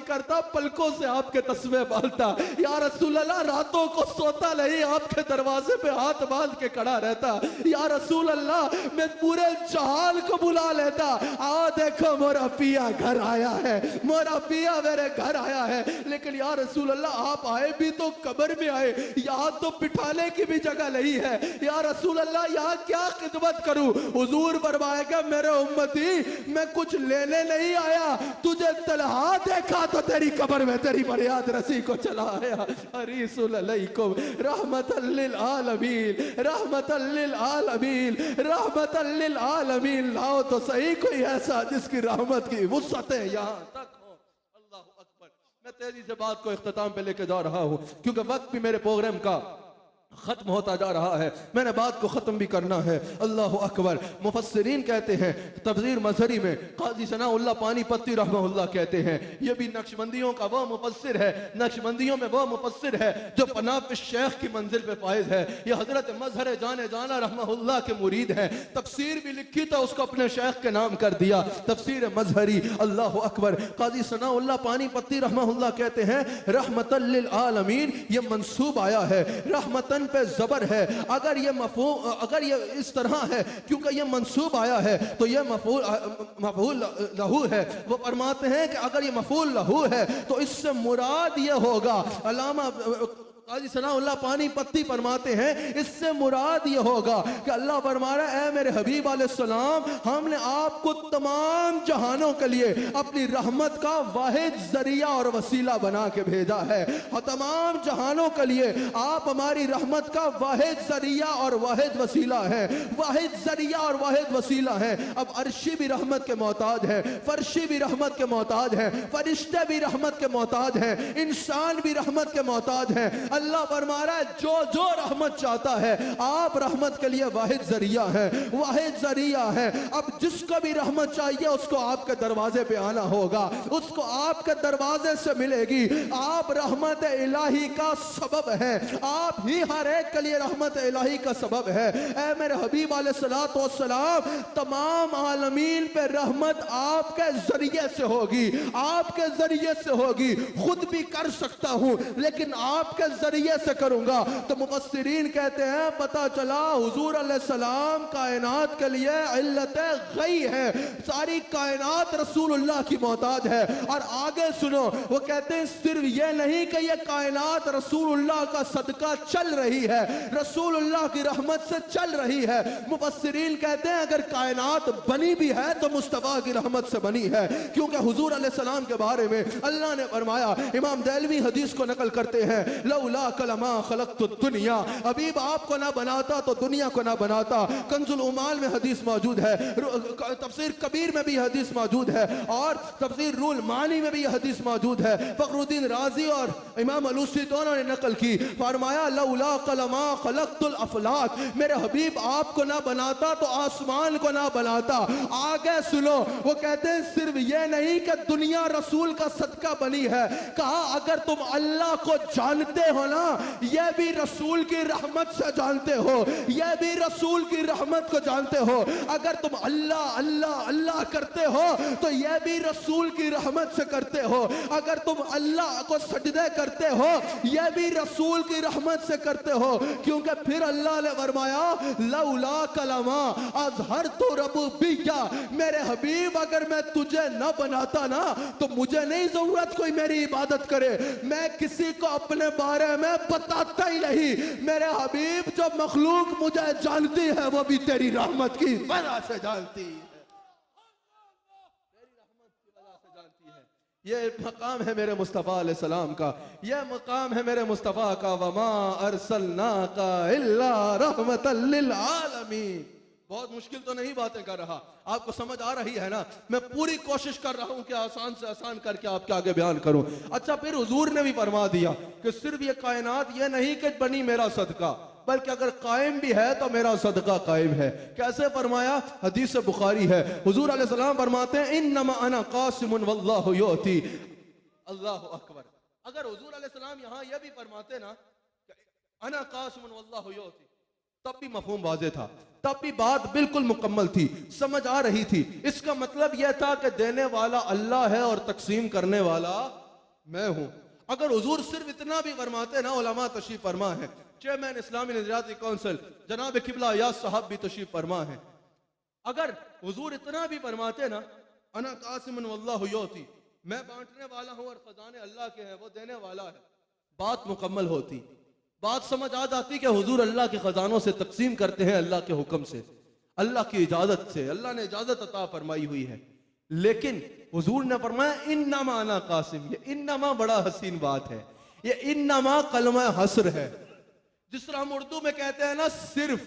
करता, पलकों से आपके तस्वीर बांधता। या रसूल अल्लाह रातों को सोता नहीं, आपके दरवाजे पे हाथ बांध के खड़ा रहता। या रसूल अल्लाह मैं पूरे जहान को बुला लेता, आओ देखो मोरा पिया घर आया है, मोरा पिया मेरे घर आया है। लेकिन या रसूल अल्लाह आप आए भी तो कब्र में आए, यहाँ तो बिठाने की भी जगह नहीं है। या रसूल अल्लाह यहाँ क्या खिदमत करूं। हुजूर फरमाएगा मेरे उम्मती मैं कुछ लेने नहीं आया, तुझे तलहा देखा तो तेरी कब्र में तेरी फरियाद रसी को चला आया। हरीसुल अलैकुम रहमतल लिल आलमीन, रहमतल लिल आलमीन, रहमतल लिल आलमीन। लाओ तो सही कोई ऐसा जिसकी रहमत की वुसअतें यहाँ तक हो। अल्लाह अकबर। मैं तेजी से बात को इख्तिताम पे लेके जा रहा हूँ क्योंकि वक्त भी मेरे प्रोग्राम का खत्म होता जा रहा है, मैंने बात को खत्म भी करना है। अल्लाह अकबर। मुफस्सिरीन कहते हैं तफसीर मजहरी में काजी सनाउल्लाह पानीपत्ती रहमहुल्लाह कहते हैं, ये भी नक्शबंदियों का वह मुफस्सिर है, नक्शबंदियों में वह मुफस्सिर है जो पनाह शेख की मंजिल पे फायज है। ये हजरत मजहर जाने जाना रहमहुल्लाह के मुरीद है। तफसीर भी लिखी तो उसको अपने शेख के नाम कर दिया, तफसीर मजहरी। अल्लाह अकबर। काजी सनाउल्लाह पानीपत्ती रहमहुल्लाह कहते हैं रहमतल लिल आलमीन, ये मंसूब आया है, रहमतन पे जबर है। अगर ये इस तरह है क्योंकि ये मंसूब आया है तो ये मफूल लहू है। वो फरमाते हैं कि अगर ये मफूल लहू है तो इससे मुराद ये होगा, अल्लामा काजी सनाउल्लाह पानीपत्ती फरमाते हैं इससे मुराद ये होगा कि अल्लाह फरमा रहा है, ए मेरे हबीब अलैहिस्सलाम, हमने आपको तमाम जहानों के लिए अपनी रहमत का वाहिद जरिया और वसीला बना के भेजा है। और तमाम जहानों के लिए आप हमारी रहमत का वाहिद जरिया और वाहिद वसीला है, वाहिद जरिया और वाहिद वसीला है। अब अर्शी भी रहमत के मोहताज है, फर्शी भी रहमत के मोहताज है, फरिश्ते भी रहमत के मोहताज है, इंसान भी रहमत के मोहताज है। अल्लाह फरमा रहा है जो जो रहमत चाहता है, आप रहमत के लिए वाहिद जरिया है, वाहिद जरिया है। अब जिसको भी रहमत चाहिए उसको आपके दरवाजे पे आना होगा, उसको आपके दरवाजे से मिलेगी। आप रहमत इलाही का सबब है, आप ही हर एक के लिए रहमत इलाही का सबब है। ऐ मेरे हबीब अलैहिस्सलातु वस्सलाम, तमाम आलमीन पे रहमत आपके जरिए से होगी, आपके जरिए से होगी। खुद भी कर सकता हूं लेकिन आपके जरिए से करूंगा। तो मुफस्सिरीन कहते हैं पता चला हुजूर अलैहिस्सलाम कायनात के लिए इल्लत गई है, सारी कायनात रसूलुल्लाह की मोहताज है। और आगे सुनो, वो कहते हैं सिर्फ ये नहीं कि ये कायनात रसूलुल्लाह का सदका चल रही है, रसूलुल्लाह की रहमत से चल रही है। मुफस्सिरीन कहते हैं अगर कायनात बनी भी है तो मुस्तफा की रहमत से बनी है, क्योंकि हुजूर अलैहिस्सलाम के बारे में अल्लाह ने फरमाया, इमाम देलवी हदीस को नकल करते हैं, लौला कलमा खलक़तु दुनिया, हबीब आपको ना बनाता तो दुनिया को ना बनाता। कंजुल उमाल में हदीस मौजूद है, तफसीर कबीर में भी हदीस मौजूद है और तफसीर रूल मानी में भी हदीस मौजूद है। फखरुद्दीन राजी और इमाम अलूसी दोनों ने नकल की, फरमाया लौला कलमा खलक़तुल अफलाक, मेरे हबीब आपको ना बनाता तो आसमान को ना बनाता। आगे सुनो, वो कहते हैं सिर्फ ये नहीं कि दुनिया रसूल का सदका बनी है, कहा अगर तुम अल्लाह को जानते हो ना, यह भी रसूल की रहमत से जानते हो, यह भी रसूल की रहमत को जानते हो। अगर तुम अल्लाह अल्लाह अल्लाह करते हो तो यह भी रसूल की रहमत से करते हो। अगर तुम अल्लाह को सजदे करते हो यह भी रसूल की रहमत से करते हो, क्योंकि फिर अल्लाह ने फरमाया लौला कलमा अज़हर तो रबूबिय्या, मेरे हबीब अगर मैं तुझे न बनाता ना तो मुझे नहीं जरूरत कोई मेरी इबादत करे, मैं किसी को अपने बारे में बताता ही नहीं। मेरे हबीब जो मखलूक मुझे जानती है वो भी तेरी रहमत की वजह से जानती है, तेरी रहमत की वजह से जानती है। ये मकाम है मेरे मुस्तफ़ा अलैहिस्सलाम का, यह मकाम है मेरे मुस्तफ़ा का, वमा अरसलनाका इल्ला रहमतल लिल आलमीन। बहुत मुश्किल तो नहीं बातें कर रहा, आपको समझ आ रही है ना? मैं पूरी कोशिश कर रहा हूं कि आसान से आसान करके आपके आगे बयान करूं। अच्छा, फिर हुजूर ने भी फरमा दिया कि सिर्फ ये कायनात ये नहीं कि बनी मेरा सदका, बल्कि अगर कायम भी है तो मेरा सदका कायम है। कैसे फरमाया? हदीस बुखारी है, हुजूर अलैहिस्सलाम फरमाते हैं इन्नमा अना कासिमुन वल्लाहु युती। अल्लाहु अकबर। अगर हुजूर अलैहिस्सलाम यहां यह भी फरमाते ना अना कासिमुन वल्लाहु युती, तब भी मफहूम वाज़ेह था, तब भी बात बिल्कुल मुकम्मल थी, समझ आ रही थी। इसका मतलब यह था कि देने वाला अल्लाह है और तकसीम करने वाला मैं हूं। अगर हुजूर सिर्फ इतना भी फरमाते ना, उलमा तशरीफ फरमा है, चेयरमैन इस्लामी नजरियाती काउंसिल जनाब किबला यास साहब भी तशरीफ फरमा है, अगर हुजूर इतना भी फरमाते ना अना कासिमुन वल्लाहु युती, मैं बांटने वाला हूं और खजाने अल्लाह के हैं, वो देने वाला है, बात मुकम्मल होती। बात समझ आ जाती कि हुजूर अल्लाह के खजानों से तकसीम करते हैं अल्लाह के हुक्म से, अल्लाह की इजाजत से, अल्लाह ने इजाजत अता फरमाई हुई है। लेकिन हुजूर ने फरमाया इन्नमा अना कासिम। ये इन्नमा बड़ा हसीन बात है, ये इन्नमा कलमा हस्र है। जिस तरह हम उर्दू में कहते हैं ना सिर्फ,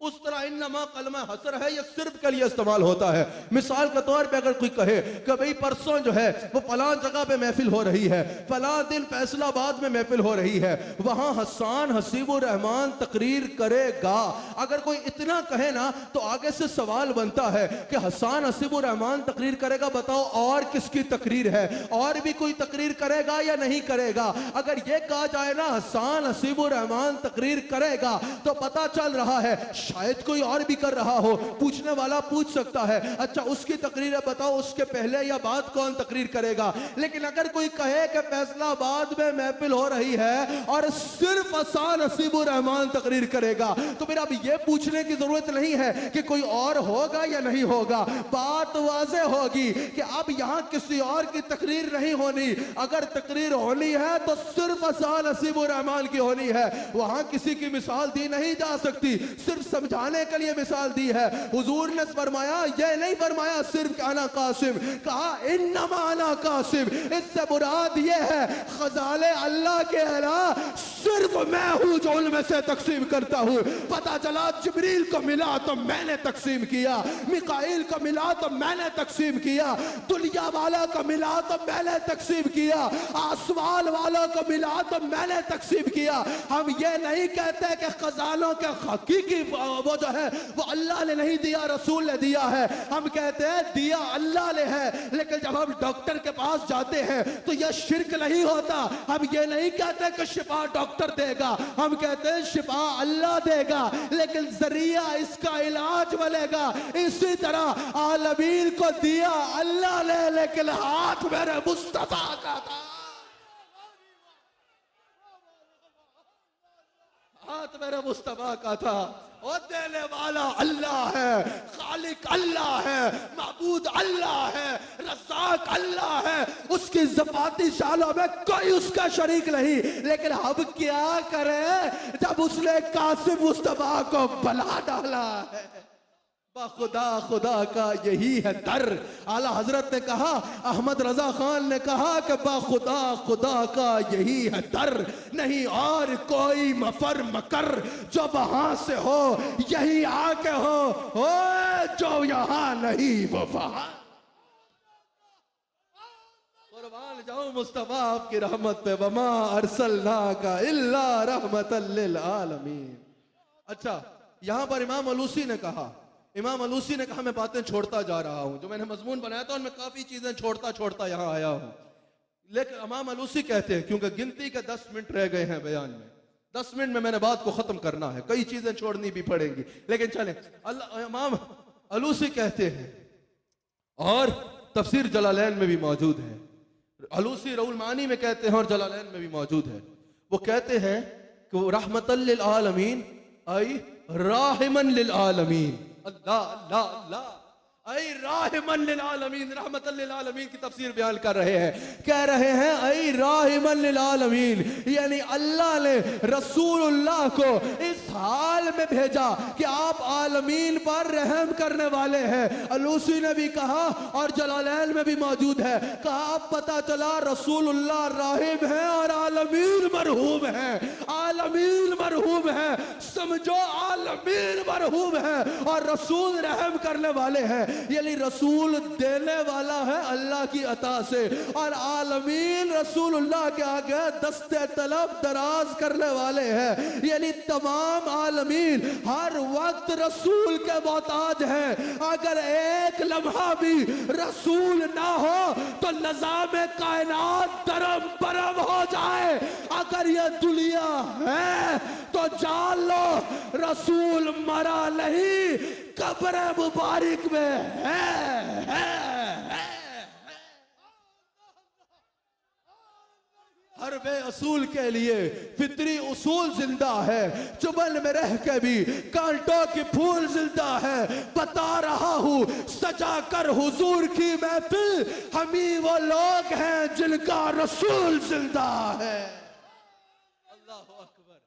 उस तरह इन्नमा कलमा हसर है, ये सिर्फ के लिए इस्तेमाल होता है। मिसाल के तौर पे अगर कोई कहे कि भाई परसों जो है वो फलां जगह पे महफिल हो रही है, फलां दिन फैसलाबाद में महफिल हो रही है, वहां हसन हसीबुर रहमान तकरीर करेगा, अगर कोई इतना कहे ना तो आगे से सवाल बनता है कि हसन हसीबुर रहमान तकरीर करेगा, बताओ और किसकी तकरीर है, और भी कोई तकरीर करेगा या नहीं करेगा? अगर ये कहा जाए ना हसन हसीबुर रहमान तकरीर करेगा तो पता चल रहा है शायद कोई और भी कर रहा हो। पूछने वाला पूछ सकता है अच्छा उसकी तकरीर है, बताओ उसके पहले या बाद कौन तकरीर करेगा। लेकिन अगर कोई कहे कि फैसलाबाद में महफिल हो रही है और सिर्फ हसन हसीबुर रहमान तकरीर करेगा, तो फिर अब यह पूछने की जरूरत नहीं है कि कोई और होगा या नहीं होगा। बात वाज़ेह होगी कि अब यहां किसी और की तकरीर नहीं होनी। अगर तकरीर होनी है तो सिर्फ हसन हसीबुर रहमान की होनी है। वहां किसी की मिसाल दी नहीं जा सकती, सिर्फ समझाने के लिए मिसाल दी है। हुजूर ने फरमाया, यह नहीं फरमाया सिर्फ अना कासिम, कहा इन्नमा अना कासिम। इससे मुराद यह है खजाले अल्लाह के अला सिर्फ मैं हूं जो उनमें से तकसीम करता हूं। पता चला जिब्रील को मिला तो मैंने तकसीम किया, मिकाईल को मिला तो मैंने तकसीम किया, दुनिया वाला को मिला तो मैंने तकसीम किया, आसमान वालों को मिला तो मैंने तकसीम किया। हम ये नहीं कहते कि खजानों के हकीकी वो जो है वो अल्लाह ने नहीं दिया, रसूल ने दिया है। हम कहते हैं दिया अल्लाह ने है, लेकिन जब हम डॉक्टर के पास जाते हैं तो यह शिर्क नहीं होता। हम ये नहीं कहते कि शिफा डॉक्टर देगा, हम कहते हैं शिफा अल्लाह देगा, लेकिन जरिया इसका इलाज बनेगा। इसी तरह आलमीन को दिया अल्लाह ने, लेकिन हाथ मेरे मुस्तफा का था, हाथ मेरे मुस्तफा का था। और देने वाला अल्लाह है, खालिक अल्लाह है, माबूद अल्लाह है, रज़ाक अल्लाह है, उसकी ज़फ़ाती शालों में कोई उसका शरीक नहीं। लेकिन हम क्या करें जब उसने कासिम मुस्तफा को बला डाला है। खुदा खुदा का यही है दर। आला हजरत ने कहा, अहमद रजा खान ने कहा कि बाखुदा खुदा का यही है दर, नहीं और कोई मफर मकर जो वहां से हो यही आके हो जो यहां नहीं वो वहां। कुर्बान जाऊं मुस्तफा आपकी रहमत पे, वमा अरसलना का इल्ला रहमतल लिल आलमीन। अच्छा, यहां पर इमाम अलूसी ने कहा, इमाम अलूसी ने कहा मैं बातें छोड़ता जा रहा हूं, जो मैंने मजमून बनाया था उनमें काफी चीजें छोड़ता छोड़ता यहां आया हूं। लेकिन इमाम अलूसी कहते हैं क्योंकि गिनती के 10 मिनट रह गए हैं बयान में, 10 मिनट में मैंने बात को खत्म करना है, कई चीजें छोड़नी भी पड़ेंगी, लेकिन चले। इमाम अलूसी कहते हैं, और तफसीर जलालैन में भी मौजूद है, अलूसी रउल मानी में कहते हैं और जलालैन में भी मौजूद है। वो कहते हैं कि वो रहमतल लिल आलमीन आई राहिमन लिल आलमीन, अल्लाह अल्लाह अल्लाह, ऐ राहिमन लिल आलमीन, रहमतल लिल आलमीन की तफसीर बयान कर रहे हैं। कह रहे हैं ऐ राहिमन लिल आलमीन, यानी अल्लाह ने रसूलुल्लाह को इस हाल में भेजा कि आप आलमीन पर रहम करने वाले हैं। अलूसी ने भी कहा और जलालैन में भी मौजूद है, कहा अब पता चला रसूलुल्लाह राहिम है और आलमीन मरहूम है, आलमीन मरहूम है, समझो आलमीन मरहूम है और रसूल रहम करने वाले हैं। यानी रसूल देने वाला है अल्लाह की अता से, और आलमीन रसूलुल्लाह के आगे दस्ते तलब दराज करने वाले हैं। यानी तमाम आलमीन हर वक्त रसूल के मोहताज हैं। अगर एक लम्हा भी रसूल ना हो तो निज़ाम कायनात दरम बरम हो जाए। अगर ये दुनिया है तो जान लो रसूल मरा नहीं, कब्र मुबारक में है। हर बे असूल के लिए फितरी उसूल जिंदा है, चुबन में रह के भी कांटों की फूल जिंदा है। बता रहा हूं सजा कर हुजूर की महफिल, हम ही वो लोग हैं जिनका रसूल जिंदा है। अल्लाह अकबर,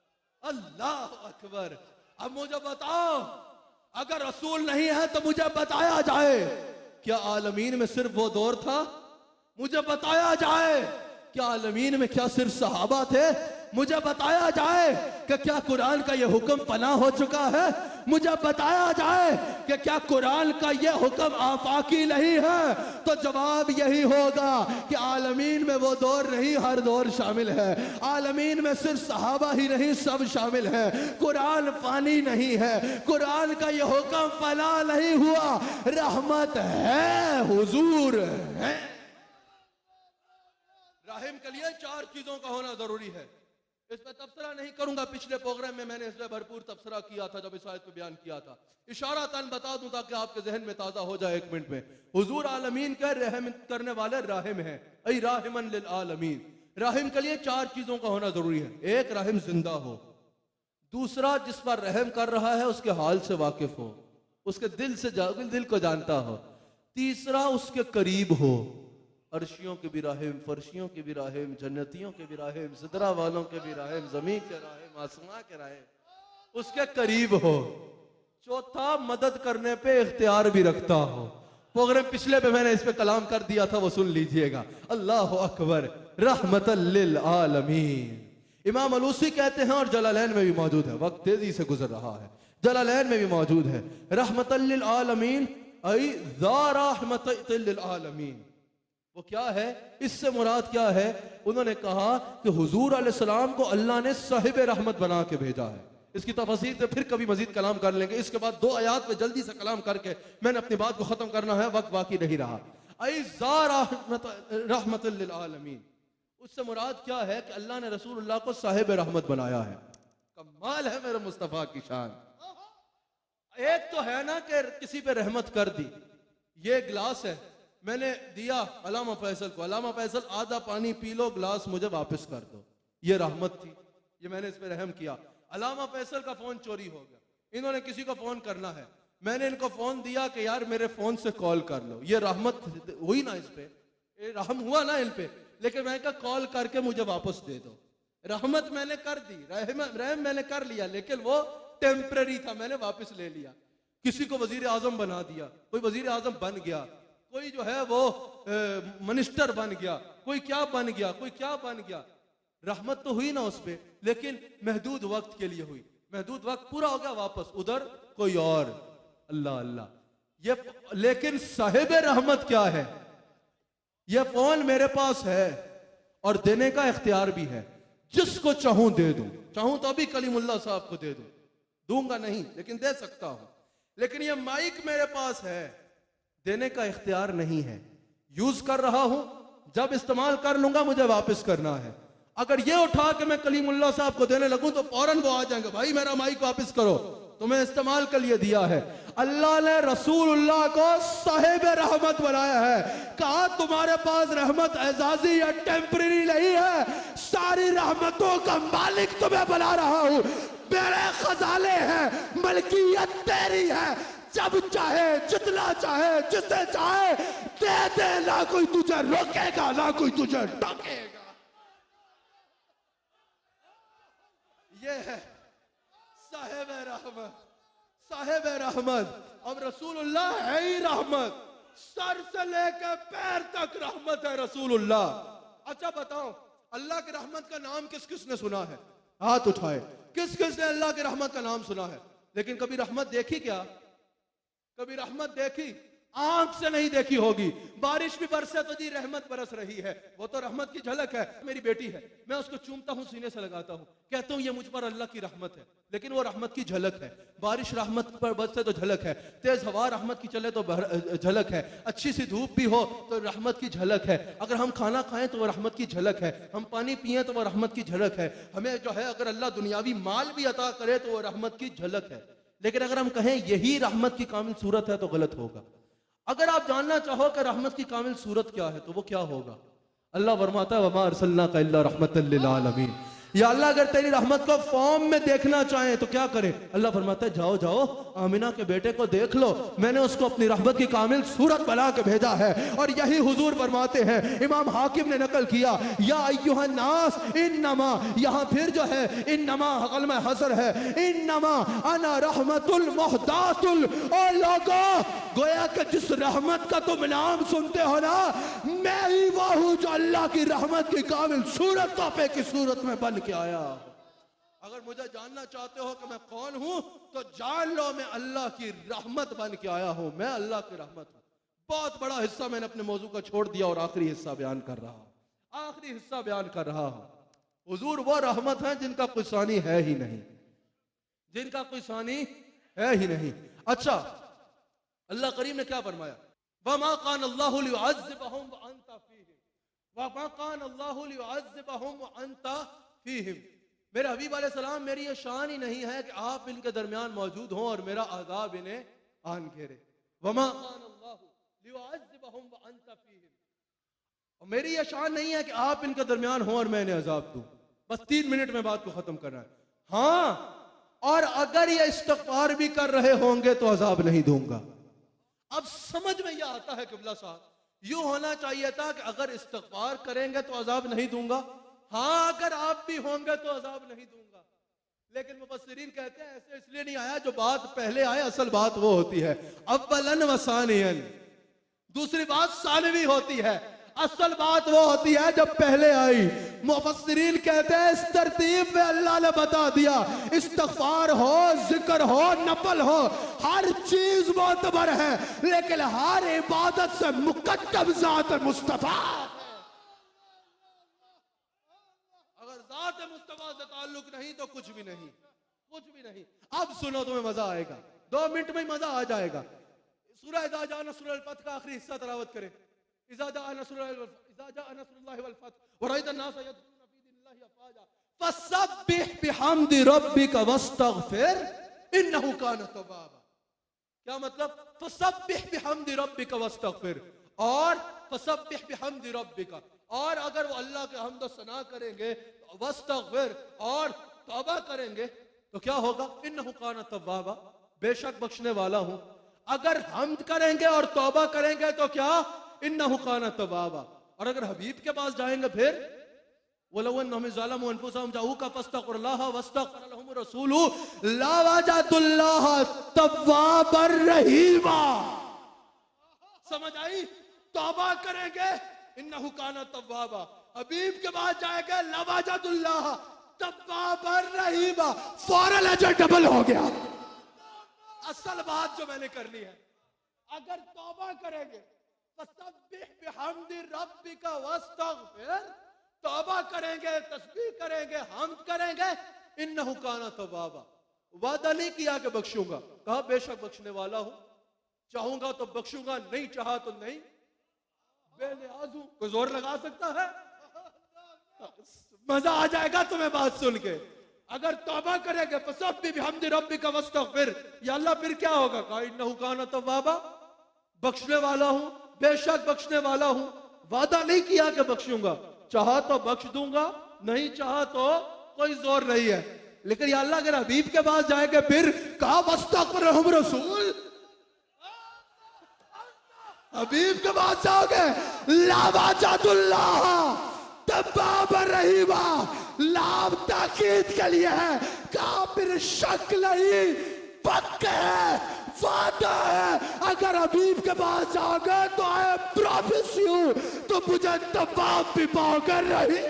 अल्लाह अकबर। अब मुझे बताओ, अगर रसूल नहीं है तो मुझे बताया जाए क्या आलमीन में सिर्फ वो दौर था? मुझे बताया जाए क्या आलमीन में क्या सिर्फ सहाबा थे? मुझे बताया जाए कि क्या कुरान का ये हुक्म फना हो चुका है, मुझे बताया जाए कि क्या कुरान का ये हुक्म आफाकी नहीं है, तो जवाब यही होगा कि आलमीन में वो दौर नहीं, हर दौर शामिल है। आलमीन में सिर्फ सहाबा ही नहीं, सब शामिल है। कुरान फानी नहीं है, कुरान का ये हुक्म फना नहीं हुआ, रहमत है, हुजूर है। राहिम के लिए 4 चीजों का होना जरूरी है। इस पर तबसरा नहीं करूंगा, पिछले प्रोग्राम में मैंने इस पर भरपूर तबसरा किया था जब इस आयत को बयान किया था। इशारा तन बता दूं ताकि आपके जहन में ताजा हो जाए 1 मिनट में। हुजूर आलमीन का रहम करने वाले राहिम है, ऐ राहिमन लिल आलमीन। राहिम के लिए 4 चीजों का होना जरूरी है। एक, राहिम जिंदा हो। दूसरा, जिस पर रहम कर रहा है उसके हाल से वाकिफ हो, उसके दिल को जानता हो। तीसरा, उसके करीब हो, अर्शियों के भी राहिम, फर्शियों के भी राहिम, जन्नतियों के भी राहिम, सिदरा वालों के भी राहिम, जमीन के राहिम, आसमां के राहिम, उसके करीब हो। चौथा, मदद करने पे इख्तियार भी रखता हो। प्रोग्राम पिछले पे मैंने इस पे कलाम कर दिया था, वो सुन लीजिएगा। अल्लाह अकबर, रहमतल लिल आलमीन। इमाम अलूसी कहते हैं, और जलालैन में भी मौजूद है, वक्त तेजी से गुजर रहा है, जलालैन में भी मौजूद है, रहमतल लिल आलमीन ऐ ज़ा रहमतल लिल आलमीन। वो क्या है, इससे मुराद क्या है? उन्होंने कहा कि हुजूर अलैहिस्सलाम को अल्लाह ने साहिब रहमत बना के भेजा है। इसकी तफसीर से फिर कभी मजीद कलाम कर लेंगे। इसके बाद 2 आयात पे जल्दी से कलाम करके मैंने अपनी बात को खत्म करना है, वक्त बाकी नहीं रहा। ऐ ज़ा रहमतल लिल आलमीन, उससे मुराद क्या है कि अल्लाह ने रसूलुल्लाह को साहिब रहमत बनाया है। कमाल है मेरे मुस्तफा की शान। एक तो है ना कि किसी पे रहमत कर दी। ये गिलास है, मैंने दिया अलामा फैसल को, अलामा फैसल आधा पानी पी लो, गिलास मुझे वापस कर दो, ये रहमत थी, ये मैंने इस पे रहम किया। अलामा फैसल का फोन चोरी हो गया, इन्होंने किसी को फोन करना है, मैंने इनको फोन दिया कि यार मेरे फोन से कॉल कर लो, ये रहमत हुई ना, इस पे रहम हुआ ना इन पे। लेकिन मैंने कहा कॉल करके मुझे वापस दे दो। रहमत मैंने कर दी, रहम मैंने कर लिया, लेकिन वो टेम्पररी था, मैंने वापस ले लिया। किसी को वजीर आजम बना दिया, कोई वजीर आजम बन गया, कोई जो है वो मिनिस्टर बन गया, कोई क्या बन गया, कोई क्या बन गया। रहमत तो हुई ना उस पे, लेकिन महदूद वक्त के लिए हुई। महदूद वक्त पूरा हो गया, वापस उधर कोई और। अल्लाह अल्लाह। ये लेकिन साहिब रहमत क्या है? ये फोन मेरे पास है और देने का इख्तियार भी है, जिसको चाहूं दे दूं, चाहूं तो अभी कलीमुल्लाह साहब को दे दूं, दूंगा नहीं लेकिन दे सकता हूं। लेकिन ये माइक मेरे पास है, देने का इख्तियार नहीं है, यूज कर रहा हूं, जब इस्तेमाल कर लूंगा मुझे वापस करना है। अगर ये उठा के मैं कलीमुल्लाह साहब को देने लगूं तो फौरन वो आ जाएंगे, भाई मेरा माइक वापस करो, तुम्हें इस्तेमाल के लिए दिया है। अल्लाह ने रसूलुल्लाह को साहिब रहमत बनाया है। कहा तुम्हारे पास रहमत एजाजी या टेम्पररी नहीं है, सारी रहमतों का मालिक तुम्हें बना रहा हूं। मेरे खजाने हैं, मलकियत तेरी है, जब चाहे जितना चाहे जिसे चाहे दे दे, ना कोई तुझे रोकेगा ना कोई तुझे टोकेगा। ये है साहिब रहमत, साहिब रहमत। अब रसूलुल्लाह है ही रहमत, सर से लेकर पैर तक रहमत है रसूलुल्लाह। अच्छा बताओ, अल्लाह की रहमत का नाम किस किस ने सुना है? हाथ उठाए, किस किस ने अल्लाह की रहमत का नाम सुना है? लेकिन कभी रहमत देखी क्या? कभी रहमत देखी? आंख से नहीं देखी होगी। बारिश भी बरसे तो जी रहमत बरस रही है, वो तो रहमत की झलक है। मेरी बेटी है, मैं उसको चूमता हूँ, सीने से लगाता हूँ, कहता हूँ ये मुझ पर अल्लाह की रहमत है, लेकिन वो रहमत की झलक है। बारिश रहमत पर बरसे तो झलक है, तेज हवा रहमत की चले तो झलक है, अच्छी सी धूप भी हो तो रहमत की झलक है, अगर हम खाना खाएं तो वो रहमत की झलक है, हम पानी पिए तो वो रहमत की झलक है, हमें जो है अगर अल्लाह दुनियावी माल भी अता करे तो वो रहमत की झलक है। लेकिन अगर हम कहें यही रहमत की कामिल सूरत है तो गलत होगा। अगर आप जानना चाहो कि रहमत की कामिल सूरत क्या है तो वो क्या होगा? अल्लाह फरमाता है वमा अरसलनाका इल्ला रहमतल लिल आलमीन। या अल्लाह अगर तेरी रहमत को फॉर्म में देखना चाहे तो क्या करे? अल्लाह फरमाता है जाओ जाओ आमिना के बेटे को देख लो, मैंने उसको अपनी रहमत की कामिल सूरत बना के भेजा है। और यही हुजूर फरमाते हैं, इमाम हाकिम ने नकल किया, या अय्युहन नास इन्नमा, यहां फिर जो है इन्नमा कलमा हसर है, इन्नमा अना रहमतुल मुहदातुल। ओ लोगो, गोया कि जिस रहमत का तुम नाम सुनते हो ना, मैं ही वो हूं जो अल्लाह की रहमत की कामिल सूरत तोहफे की सूरत में बन बन के आया हूं। अगर मुझे जानना चाहते हो कि मैं कौन हूं तो जान लो मैं अल्लाह की रहमत बन के आया हूं। मैं अल्लाह की रहमत हूं। बहुत बड़ा हिस्सा मैंने अपने मौजू का छोड़ दिया और आखिरी हिस्सा बयान कर रहा हूं। आखिरी हिस्सा बयान कर रहा हूं। हुजूर वो रहमत है जिनका कोई सानी है ही नहीं, जिनका कोई सानी है ही नहीं। अच्छा, अल्लाह करीम ने क्या फरमाया? वमा कान अल्लाहु लियुअज़्ज़िबहुम व अंता फीहिम, वमा कान अल्लाहु लियुअज़्ज़िबहुम व अंता फीहिम। मेरे हबीब अलैहिस्सलाम, मेरी ये शान ही नहीं है कि आप इनके दरमियान मौजूद हों और मेरा अज़ाब इन्हें आन घेरे। वमा कान अल्लाहु लियुअज़्ज़िबहुम व अंता फीहिम, और मेरी ये शान नहीं है कि आप इनके दरमियान हों और मैं इन्हें अज़ाब दूं। बस 3 मिनट में बात को खत्म करना है। हाँ, और अगर ये इस्तिग़फ़ार भी कर रहे होंगे तो अज़ाब नहीं दूंगा। अब समझ में यह आता है किबला साहब, यूं होना चाहिए था कि अगर इस्तिग़फ़ार करेंगे तो अज़ाब नहीं दूंगा, हाँ अगर आप भी होंगे तो अज़ाब नहीं दूंगा। लेकिन मुफस्सिरीन कहते हैं ऐसे इसलिए नहीं आया, जो बात पहले आए असल बात वो होती है अव्वलन व सानियन, दूसरी बात सानवी होती है, असल बात वो होती है जब पहले आई। मुफस्सिरीन कहते हैं इस तरतीब में अल्लाह ने बता दिया, इस्तिग़फ़ार हो, जिक्र हो, नफल हो, हर चीज मोतबर है, लेकिन हर इबादत से मुक़द्दम ज़ात मुस्तफ़ा। अगर ज़ात मुस्तफ़ा से ताल्लुक नहीं तो कुछ भी नहीं, कुछ भी नहीं। अब सुनो, तुम्हें मजा आएगा, 2 मिनट में मजा आ जाएगा। सूरह इज़ा जा नस्रुल फतह का आखिरी हिस्सा तिलावत करें। इज़ा जा नस्रुल्लाहि वल फतह व रअयतन नास यदखुलूना फी दीनिल्लाहि अफ़वाजा फसब्बिह बिहम्दि रब्बिका वस्तगफिर इन्नहु कान तव्वाबा। क्या मतलब? फसब्बिह बिहम्दि रब्बिका वस्तगफिर, और फसब्बिह बिहम्दि रब्बिका, और अगर वो अल्लाह के हम्द और सना करेंगे, वस्तगफिर, और तौबा करेंगे तो क्या होगा? इन्नहु कान तव्वाबा, बेशक बख्शने वाला हूं। अगर हम्द करेंगे और तौबा करेंगे तो क्या? इन्नहु कान तव्वाबा। और अगर हबीब के पास जाएंगे फिर वलौ अन्नहुम ज़लमू अनफुसहुम जाऊका फस्तगफिरुल्लाह वस्तगफर लहुम रसूलु लवजदुल्लाह तव्वाबर रहीमा। समझ आई? तौबा करेंगे इन्नहु कान तव्वाबा, हबीब के पास जाएंगे लवजदुल्लाह तव्वाबर रहीमा, फौरन अजर डबल हो गया। असल बात जो मैंने करनी है, अगर तौबा करेंगे फसब्बिह बिहम्दि रब्बिका वस्तगफिर, तौबा करेंगे, तस्बीह करेंगे, हम्द करेंगे, इन्नहु कान तव्वाबा। वादा नहीं किया कि बख्शूंगा, कहा बेशक बख्शने वाला हूं, चाहूंगा तो बख्शूंगा, नहीं चाहा तो नहीं। बेनियाज हूं, कोई जोर लगा सकता है? मजा आ जाएगा तुम्हें बात सुन के। अगर तौबा करेंगे फसब्बिह बिहम्दि रब्बिका वस्तगफिर, या अल्लाह फिर क्या होगा? कहा इन्नहु कान तव्वाबा, बख्शने वाला हूं, बेशक बख्शने वाला हूं। वादा नहीं किया कि बख्शूंगा, चाहा तो बख्श दूंगा, नहीं चाहा तो कोई जोर नहीं है। लेकिन या अल्लाह अगर हबीब के पास जाएंगे फिर कहा वस्तगफिर लहुम रसूल, हबीब के पास जाओगे लवजदुल्लाह तव्वाबर रहीमा, लाभ ताकीद के लिए है, कहा फिर शक नहीं, पक्का है, वादा है। अगर हबीब के पास जाओगे तो आई प्रॉमिस यू, तो मुझे तव्वाब भी पाओगे रही।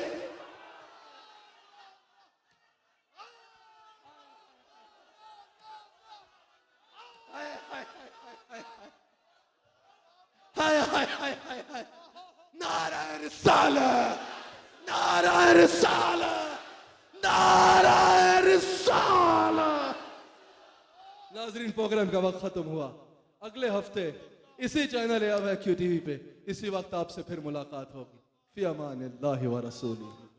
नाराए रिसालत, नाराए रिसालत, नाराए रिसालत। नाज़रीन, प्रोग्राम का वक्त खत्म हुआ। अगले हफ्ते इसी चैनल AVQ TV पे इसी वक्त आपसे फिर मुलाकात होगी। फी अमानिल्लाहि व रसूलिही।